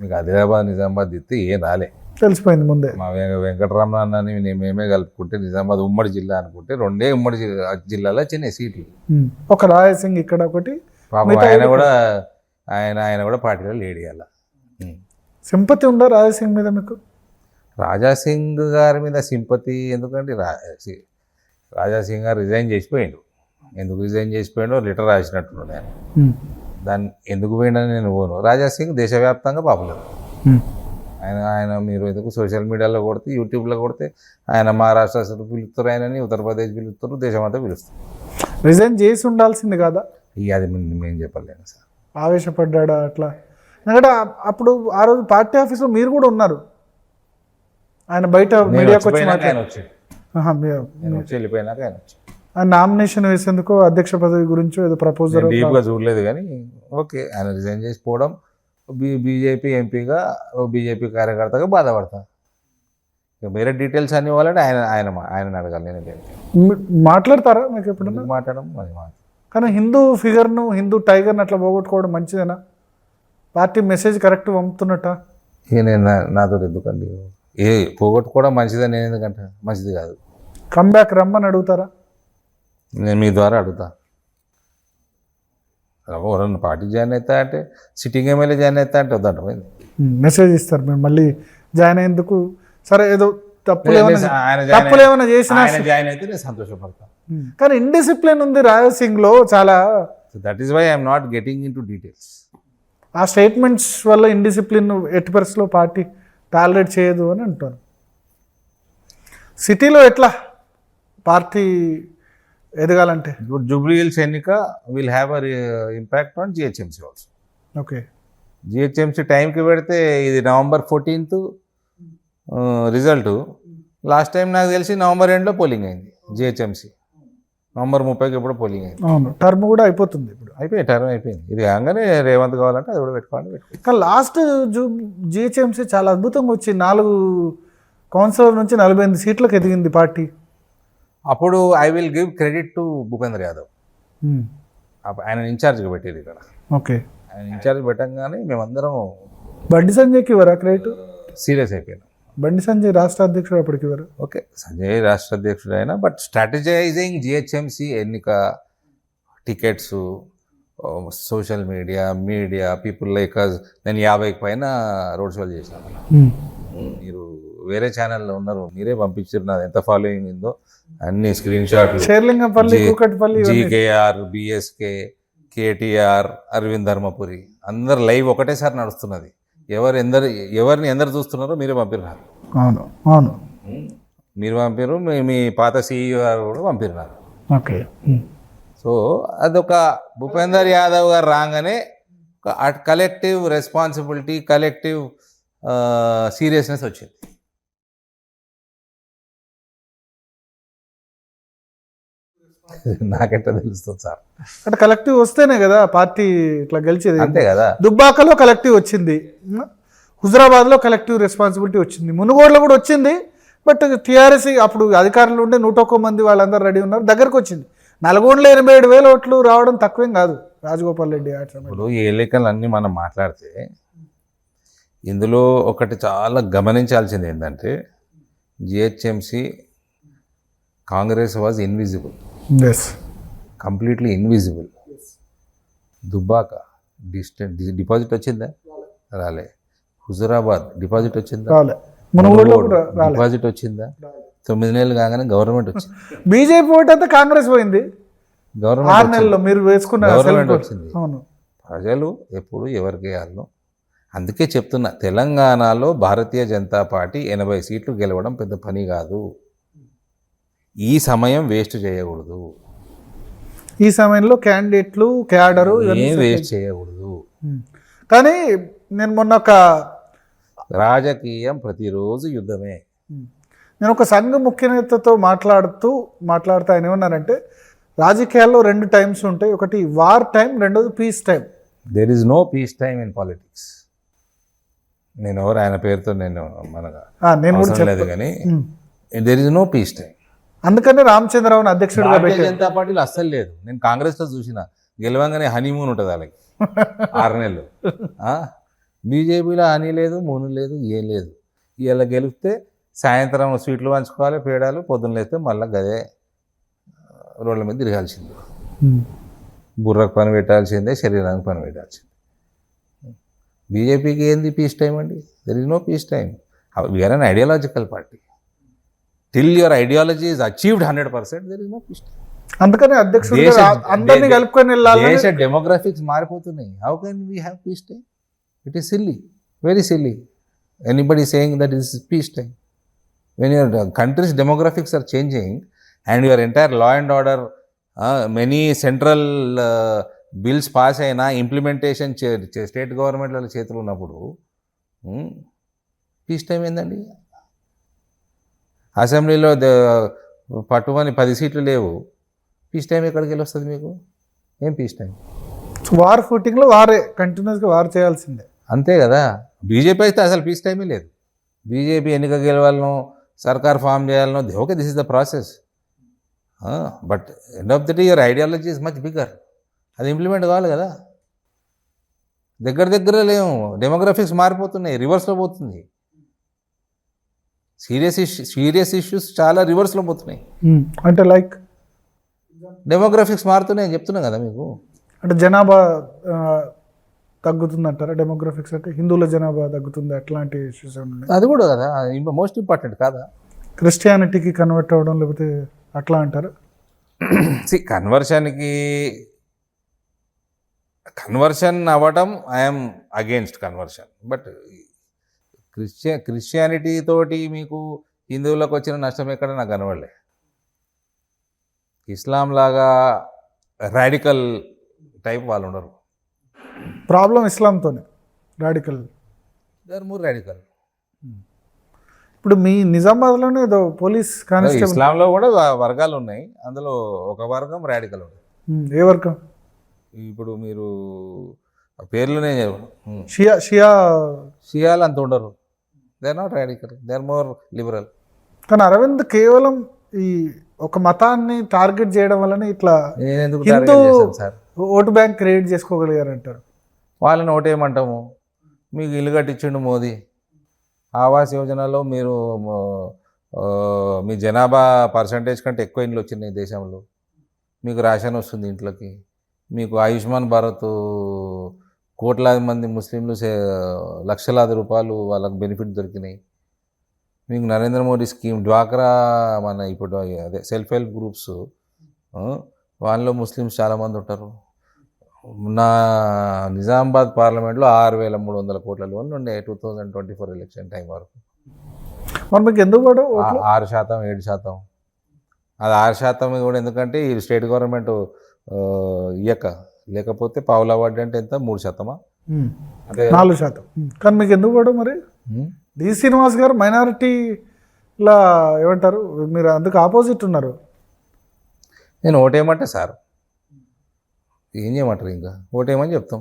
మీకు ఆదిలాబాద్ నిజామాబాద్ ఇస్తే ఏం రాలే, తెలిసిపోయింది ముందే. మా వెంకటరమణ అని మేమే కలుపుకుంటే నిజామాబాద్ ఉమ్మడి జిల్లా అనుకుంటే రెండే ఉమ్మడి జిల్లాలో చిన్న సీట్లు. ఒక రాయసింగ్ ఇక్కడ ఒకటి. పాపం ఆయన కూడా పార్టీలో లేడీ అలా. సింపతి ఉందా రాజాసింగ్ మీద మీకు? రాజాసింగ్ గారి మీద సింపతి ఎందుకంటే రాజాసింగ్ గారు రిజైన్ చేసిపోయిండు. ఎందుకు రిజైన్ చేసిపోయిండో లెటర్ రాసినట్టున్నాడు ఆయన. దాన్ని ఎందుకు పోయిండని నేను పోను. రాజాసింగ్ దేశవ్యాప్తంగా పాపులర్. ఆయన మీరు ఎందుకు సోషల్ మీడియాలో కొడితే, యూట్యూబ్లో కొడితే ఆయన మహారాష్ట్ర పిలుస్తారు, ఆయనని ఉత్తరప్రదేశ్ పిలుస్తారు, దేశమంతా పిలుస్తారు. రిజైన్ చేసి ఉండాల్సింది కదా. ఇక అది మేము చెప్పలేము సార్. ఆవేశపడ్డా అట్లా? ఎందుకంటే అప్పుడు ఆ రోజు పార్టీ ఆఫీస్లో మీరు కూడా ఉన్నారు. ఆయన బయట మీడియాకి వచ్చి వెళ్ళిపోయినాక ఆయన వచ్చి నామినేషన్ వేసేందుకు అధ్యక్ష పదవి గురించి ఏదో ప్రపోజల్ డీప్గా చూడలేదు కానీ ఓకే, ఆయన రిజైన్ చేసిపోవడం బీజేపీ ఎంపీగా బీజేపీ కార్యకర్తగా బాధపడతా. ఇక వేరే డీటెయిల్స్ అన్ని ఇవ్వాలంటే ఆయన అడగాలి. నేను మాట్లాడతారా మీకు ఎప్పుడన్నా? మాట్లాడడం అది కానీ హిందూ ఫిగర్ను, హిందూ టైగర్ని అట్లా పోగొట్టుకోవడం మంచిదేనా? పార్టీ మెసేజ్ కరెక్ట్ పంపుతున్నట్ట? ఇక నేను నాతో ఎందుకండి పోగొట్టుకోవడం మంచిదని నేను ఎందుకంటే మంచిది కాదు. కమ్బ్యాక్ రమ్మని అడుగుతారా? నేను మీ ద్వారా అడుగుతా. ఎవరన్నా పార్టీ జాయిన్ అవుతా అంటే, సిట్టింగ్ ఎమ్మెల్యే జాయిన్ అవుతా అంటే వద్దంట మెసేజ్ ఇస్తారు మేము మళ్ళీ జాయిన్ అయ్యేందుకు. సరే ఏదో తప్పులు ఏమైనా చేసినా జాయిన్ అయితే నేను సంతోషపడతాను. కానీ ఇండిసిప్లిన్ ఉంది రాజాసింగ్లో చాలా. That is why I'm not getting into details. ఆ స్టేట్మెంట్స్ వల్ల ఇండిసిప్లిన్ ఎట్టి పరిస్థితిలో పార్టీ టాలరేట్ చేయదు అని అంటాను. సిటీలో ఎట్లా పార్టీ ఎదగాలంటే? జూబ్లీ హిల్స్ ఎన్నిక will have a impact on GHMC also. Okay, GHMC టైంకి పెడితే ఇది November 14th result. Last time నాకు తెలిసి November 2 పోలింగ్ అయింది జిహెచ్ఎంసీ. November 30కి ఎప్పుడు పోలింగ్ అయింది. అవును, టర్మ్ కూడా అయిపోతుంది ఇప్పుడు. టర్మ్ అయిపోయింది. ఇది కాగానే రేవంత్ కావాలంటే అది కూడా పెట్టుకోండి. కానీ లాస్ట్ జిహెచ్ఎంసీ చాలా అద్భుతంగా వచ్చి 4 కౌన్సిలర్ నుంచి 48 సీట్లకు ఎదిగింది పార్టీ. అప్పుడు I will give credit to Bhupendra Yadav. ఆయన ఇన్ఛార్జ్గా పెట్టేది ఇక్కడ. ఓకే, ఆయన ఇన్ఛార్జ్ పెట్టంగానే మేమందరం బండి సంజయ్కి ఇవ్వరా క్రెడిట్? సీరియస్ అయిపోయినాం. బండి సంజయ్ రాష్ట్ర అధ్యక్షుడు అప్పటికి ఇవ్వరు. ఓకే, సంజయ్ రాష్ట్ర అధ్యక్షుడు అయినా బట్ స్ట్రాటజైజింగ్ జిహెచ్ఎంసీ ఎన్నిక, tickets, social media people like నేను 50కి పైన రోడ్ షోలు చేశాను. మీరు వేరే ఛానల్లో ఉన్నారు, మీరే పంపించారు. నాది ఎంత ఫాలోయింగ్ ఉందో అన్ని స్క్రీన్ షాట్లు. జీకేఆర్, బిఎస్కే, కేటీఆర్, అరవింద్ ధర్మపురి అందరు లైవ్ ఒకటేసారి నడుస్తున్నది. ఎవరిని ఎందరు చూస్తున్నారో మీరే పంపినారు. అవును అవును, మీరు పంపారు, మీ పాత CEO గారు కూడా పంపినారు. ఓకే, సో అదొక భూపేందర్ యాదవ్ గారు రాగానే కలెక్టివ్ రెస్పాన్సిబిలిటీ, కలెక్టివ్ సీరియస్నెస్ వచ్చింది. నాకెట్లా తెలుస్తుంది సార్? అంటే కలెక్టివ్ వస్తేనే కదా పార్టీ ఇట్లా గెలిచేది. అంతే కదా. దుబ్బాకలో కలెక్టివ్ వచ్చింది, హుజరాబాద్లో కలెక్టివ్ రెస్పాన్సిబిలిటీ వచ్చింది, మునుగోడులో కూడా వచ్చింది. బట్ టీఆర్ఎస్ అప్పుడు అధికారంలో ఉండే 101 మంది వాళ్ళందరూ రెడీ ఉన్నారు, దగ్గరకు వచ్చింది. నల్గొండలో 87,000 ఓట్లు రావడం తక్కువేం కాదు రాజగోపాల్ రెడ్డి. ఇప్పుడు ఈ ఎన్నికలు అన్నీ మనం మాట్లాడితే ఇందులో ఒకటి చాలా గమనించాల్సింది ఏంటంటే GHMC Congress was invisible, completely invisible. Dubbaka deposit వచ్చిందా? రాలే. హుజురాబాద్ డిపాజిట్ వచ్చిందా? డిపాజిట్ వచ్చిందా? 9 నెలలు కాగానే గవర్నమెంట్ వచ్చింది. బీజేపీ ఓటు అంతా కాంగ్రెస్ పోయింది. గవర్నమెంట్ 6 నెలల్లో మీరు వేసుకున్న గవర్నమెంట్ వచ్చింది. ప్రజలు ఎప్పుడు ఎవరికి వేయాలో. అందుకే చెప్తున్నా, తెలంగాణలో భారతీయ జనతా పార్టీ 80 సీట్లు గెలవడం పెద్ద పని కాదు. ఈ సమయం వేస్ట్ చేయకూడదు. ఈ సమయంలో క్యాండిడేట్లు, క్యాడరు ఏం వేస్ట్ చేయకూడదు. కానీ నేను మొన్న ఒక రాజకీయం ప్రతిరోజు యుద్ధమే. నేను ఒక సంఘ ముఖ్య నేతతో మాట్లాడుతూ ఆయన ఏమన్నారంటే రాజకీయాల్లో 2 టైమ్స్ ఉంటాయి, ఒకటి వార్ టైం, రెండోది peace time. There is no peace time in politics. నేను ఎవరు ఆయన పేరుతో నేను లేదు కానీ there is no peace time. అందుకనే రామచంద్రరావుని అధ్యక్షుడిగా భారతీయ జనతా పార్టీలో అస్సలు లేదు. నేను కాంగ్రెస్లో చూసిన గెలవంగానే హనీమూన్ ఉంటుంది వాళ్ళకి 6 నెలలు. బీజేపీలో అని లేదు మూను లేదు ఏం లేదు. ఇలా గెలిపితే సాయంత్రం స్వీట్లు పంచుకోవాలి, పేడాలు, పొద్దున్న లేస్తే మళ్ళీ గదే రోడ్ల మీద తిరగాల్సిందే. బుర్రకు పని పెట్టాల్సిందే, శరీరానికి పని పెట్టాల్సిందే. బీజేపీకి ఏంది పీస్ టైం అండి? There is no peace time. We're an ideological party. Till your ideology is achieved 100%, there is no peace time. అందుకని అధ్యక్షుడు అందరినీ కలుపుకొని వెళ్ళాలి. దేశ డెమోగ్రఫిక్స్ మారిపోతున్నాయి. How can we have peace time? It is silly, very silly. Anybody saying that is peace time. When your country's demographics are changing and your entire law and order, many central bills pass అయినా implementation state గవర్నమెంట్ల చేతులు ఉన్నప్పుడు peace time ఏందండి? అసెంబ్లీలో పట్టుమని 10 సీట్లు లేవు, peace time ఎక్కడికి వెళ్ళి వస్తుంది మీకు? ఏం పీస్ టైం? వార్ ఫుటింగ్లో వారే కంటిన్యూస్గా వార్ చేయాల్సిందే. అంతే కదా. బీజేపీ అయితే అసలు పీస్ టైమే లేదు. బీజేపీ ఎన్నిక గెలవాలనో సర్కార్ ఫామ్ చేయాలనో, okay, this is the process. But end of the day your ideology is much bigger. అది ఇంప్లిమెంట్ కావాలి కదా. దగ్గర లేవు, డెమోగ్రఫిక్స్ మారిపోతున్నాయి, రివర్స్లో పోతుంది. సీరియస్ ఇష్యూస్ చాలా రివర్స్లో పోతున్నాయి. అంటే లైక్ డెమోగ్రఫిక్స్ మారుతున్నాయి అని చెప్తున్నా కదా మీకు. అంటే జనాభా తగ్గుతుందంటారా? డెమోగ్రఫిక్స్ అంటే హిందువుల జనాభా తగ్గుతుంది, అట్లాంటి ఇష్యూస్ ఉన్నాయి. అది కూడా కదా మోస్ట్ ఇంపార్టెంట్ కాదా? క్రిస్టియానిటీకి కన్వర్ట్ అవ్వడం లేకపోతే అట్లా అంటారు. కన్వర్షన్ అవ్వడం I'm against conversion. But Christianity తోటి మీకు హిందువులకు వచ్చిన నష్టం ఎక్కడ నాకు కనబడలే. ఇస్లాం లాగా రాడికల్ టైప్ వాళ్ళు ఉండరు. ప్రాబ్లం ఇస్లాంతోనే రాడికల్. There more radical. ఇప్పుడు మీ నిజామాబాద్లోనే ఏదో పోలీస్ కానిస్టేబుల్, ఇస్లాంలో కూడా వర్గాలు ఉన్నాయి, అందులో ఒక వర్గం రాడికల్ ఉంది. ఏ వర్గం? ఇప్పుడు మీరు పేర్లునే షియాలు అంత ఉండరు. They are not radical, they are more liberal. కానీ అరవింద్ కేవలం ఈ ఒక మతాన్ని టార్గెట్ చేయడం వల్లనే ఇట్లా హిందూ ఓటు బ్యాంక్ క్రియేట్ చేసుకోగలిగారంటారు. వాళ్ళని ఓటేయమంటాము. మీకు ఇల్లు కట్టించిండు మోదీ, ఆవాస్ యోజనలో మీరు మీ జనాభా పర్సంటేజ్ కంటే ఎక్కువ ఇండ్లు వచ్చినాయి దేశంలో. మీకు రేషన్ వస్తుంది ఇంట్లోకి. మీకు ఆయుష్మాన్ భారత్ కోట్లాది మంది ముస్లింలు లక్షలాది రూపాయలు వాళ్ళకు బెనిఫిట్ దొరికినాయి. మీకు నరేంద్ర మోడీ స్కీమ్ డ్వాక్రా, మన ఇప్పుడు అదే సెల్ఫ్ హెల్ప్ గ్రూప్స్, వాళ్ళలో ముస్లిమ్స్ చాలామంది ఉంటారు. నా నిజామాబాద్ పార్లమెంట్లో 6,300 కోట్ల లోన్లు ఉండే 2024 ఎలక్షన్ టైం వరకు. మరి మీకు ఎందుకు పడవు? 6%, 7%. అది 6% కూడా ఎందుకంటే ఈ స్టేట్ గవర్నమెంట్ ఇయ్యక, లేకపోతే పావులా వడ్డీ అంటే ఎంత? 3%. అదే 4%. కానీ మీకు ఎందుకు పడవు? మరి డి శ్రీనివాస్ గారు మైనారిటీలా ఏమంటారు, మీరు అందుకు ఆపోజిట్ ఉన్నారు. నేను ఓటేయమంటే సార్ ఏం చేయమంటారు? ఇంకా ఓటేయమని చెప్తాం.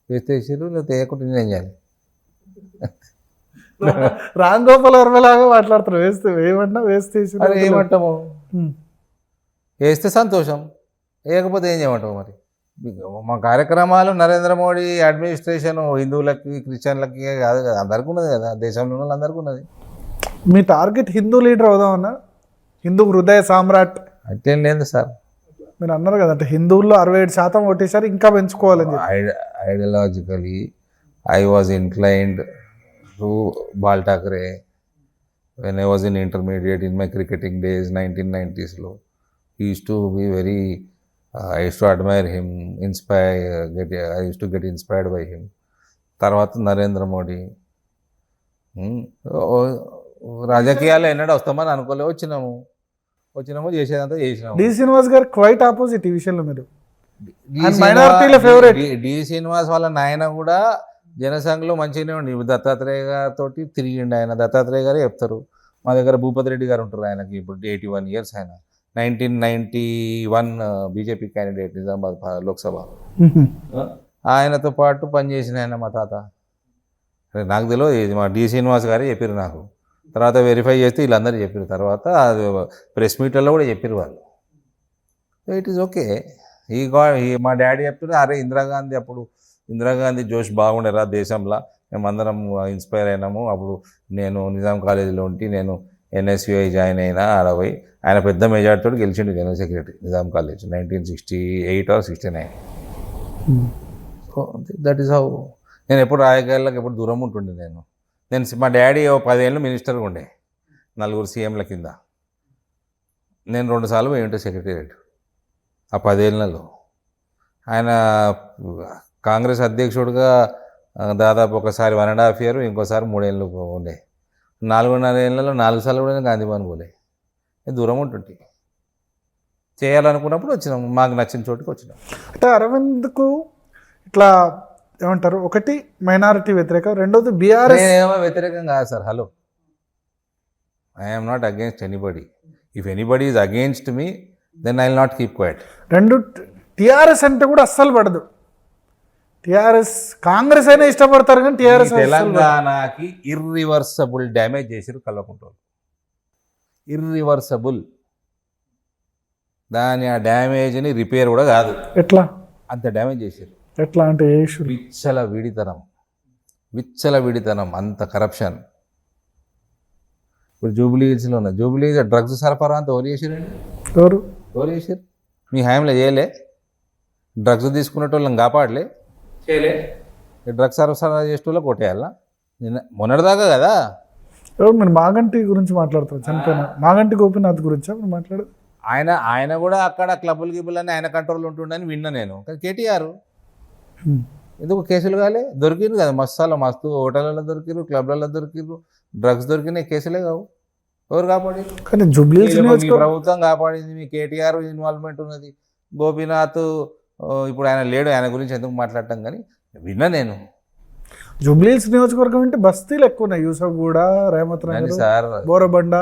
వేస్తే వేసారు, లేకపోతే వేయకుండా నేనేం చేయాలి? రామ్ గోపాల్ వర్మలాగా మాట్లాడుతున్నారు. వేస్తే వేయమన్నా, వేస్తే ఏమంటాము? వేస్తే సంతోషం, వేయకపోతే ఏం చేయమంటావు? మరి మా కార్యక్రమాలు నరేంద్ర మోడీ అడ్మినిస్ట్రేషన్ హిందువులకి క్రిస్టియన్లకి కాదు కదా, అందరికీ ఉన్నది కదా, దేశంలో ఉన్న అందరికీ ఉన్నది. మీ టార్గెట్ హిందూ లీడర్ అవుదామన్నా, హిందూ హృదయ సామ్రాట్ అట్లేం లేదు సార్. మీరు అన్నారు కదా, అంటే హిందువుల్లో 67% ఓటేసారు, ఇంకా పెంచుకోవాలని. Ideologically I was inclined to ball Thackeray when I was in intermediate in my cricketing days 1990s. He used to be very, I used to admire him, I used to get inspired by him. తర్వాత నరేంద్ర మోడీ. రాజకీయాల్లో ఎన్నడూ వస్తామని అనుకోలే, వచ్చినాము చేసేదంతా చేసినాము. D Srinivas గారు quite opposite ఈ విషయంలో. మీరు మైనారిటీల ఫేవరెట్. డి శ్రీనివాస్ వాళ్ళ నాయన కూడా జనసంఘలో మంచిగానే ఉండి దత్తాత్రేయ గారితో తిరిగిండి. ఆయన దత్తాత్రేయ గారే చెప్తారు. మా దగ్గర భూపతి రెడ్డి గారు ఉంటారు, ఆయనకి ఇప్పుడు 81 years. ఆయన 1991 బీజేపీ క్యాండిడేట్ నిజామాబాద్ లోక్సభ. ఆయనతో పాటు పనిచేసిన ఆయన మా తాత. నాకు తెలియదు, మా డి శ్రీనివాస్ గారే చెప్పారు నాకు. తర్వాత వెరిఫై చేస్తే వీళ్ళందరూ చెప్పారు. తర్వాత అది ప్రెస్ మీట్లలో కూడా చెప్పారు వాళ్ళు. It is okay. మా డాడీ చెప్తున్నారు, అరే ఇందిరాగాంధీ అప్పుడు ఇందిరాగాంధీ జోష్ బాగుండేరా దేశంలో, మేమందరం ఇన్స్పైర్ అయినాము. అప్పుడు నేను నిజాం కాలేజీలో ఉండి నేను NSUI జాయిన్ అయినా, ఆడపోయి ఆయన పెద్ద మెజార్టీతో గెలిచిండు general secretary Nizam college 1968 or 69. So that is how. నేను ఎప్పుడు రాజకీయాలకు ఎప్పుడు దూరం ఉంటుండే. మా డాడీ 10 ఏళ్ళు మినిస్టర్గా ఉండే, 4 CMల కింద. నేను 2 సార్లు పోయి ఉంటే సెక్రటేరియట్ ఆ 10 ఏళ్ళలో. ఆయన కాంగ్రెస్ అధ్యక్షుడిగా దాదాపు ఒకసారి 1.5 year, ఇంకోసారి 3 ఏళ్ళు ఉండే. 4.5 ఏళ్ళలో 4 సార్లు కూడా గాంధీ భవన్ పోలే. దూరం ఉంటుంటే చేయాలనుకున్నప్పుడు వచ్చినాం, మాకు నచ్చిన చోటుకి వచ్చినాం. అంటే అరవింద్కు ఇట్లా ఏమంటారు, ఒకటి మైనారిటీ వ్యతిరేక, రెండోది బీఆర్ఎస్. ఏమో వ్యతిరేకం కాదు sir. Hello, I'm not against anybody. If anybody is against me then I will not keep quiet. రెండు టీఆర్ఎస్ అంటే కూడా అస్సలు పడదు. టీఆర్ఎస్ కాంగ్రెస్ అయినా ఇష్టపడతారు కానీ టీఆర్ఎస్ తెలంగాణకి ఇర్రివర్సబుల్ డ్యామేజ్ చేసిరు కల్వకుంట్ల. ఇర్రివర్సబుల్. దాని ఆ డ్యామేజ్ని రిపేర్ కూడా కాదు. ఎట్లా అంత డ్యామేజ్ చేసారు. ఎట్లా అంటే ఏ ఇష్యూ? విచ్చల విడితనం, అంత కరప్షన్. ఇప్పుడు జూబ్లీ హిల్స్లో ఉన్న జూబ్లీ హిల్స్ డ్రగ్స్ సరఫరా అంతా ఎవరు చేసారండి? ఎవరు చేశారు? మీ హయాంలో చేయలే? డ్రగ్స్ తీసుకునేటోళ్ళని కాపాడలే, చేయలే. డ్రగ్స్ సరఫరా చేసేటోళ్ళకి కొట్టేయాలా? మొన్నటిదాకా కదా. మీరు మాగంటి గురించి మాట్లాడతారు, చనిపోయిన మాగంటి గోపీనాథ్ గురించా మీరు మాట్లాడదు? ఆయన కూడా అక్కడ క్లబ్బులు గిబ్బులు అని ఆయన కంట్రోల్ ఉంటుండని విన్నా నేను. కానీ కేటీఆర్ ఎందుకు కేసులు కాలే? దొరికిరు కదా, మస్తు హోటళ్ళలో దొరికిరు, క్లబ్లలో దొరికిరు, డ్రగ్స్ దొరికినాయి, కేసులే కావు. ఎవరు కాపాడి? కానీ జూబ్లీ మీ ప్రభుత్వం కాపాడింది, మీ కేటీఆర్ ఇన్వాల్వ్మెంట్ ఉన్నది. గోపీనాథ్ ఇప్పుడు ఆయన లేడు, ఆయన గురించి ఎందుకు మాట్లాడటం, కానీ విన్నా నేను. జూబ్లీహిల్స్ నియోజకవర్గం అంటే బస్తీలు ఎక్కువ ఉన్నాయి, యూసఫ్గూడ, రేమత్ నగర్, సార్ బోరబండ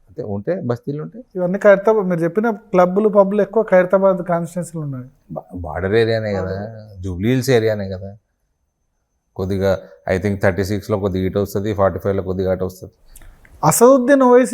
అంటే ఉంటే బస్తీలు ఉంటాయి. ఇవన్నీ ఖైరతాబాద్, మీరు చెప్పిన క్లబ్లు పబ్లు ఎక్కువ ఖైరతాబాద్ కాన్స్టిట్యున్సీలు ఉన్నాయి. బార్డర్ ఏరియానే కదా, జూబ్లీహిల్స్ ఏరియానే కదా. కొద్దిగా I think 36లో కొద్దిగా ఇటు వస్తుంది, 45లో కొద్దిగా అటు వస్తుంది. అసదుద్దీన్ ఓవైసీ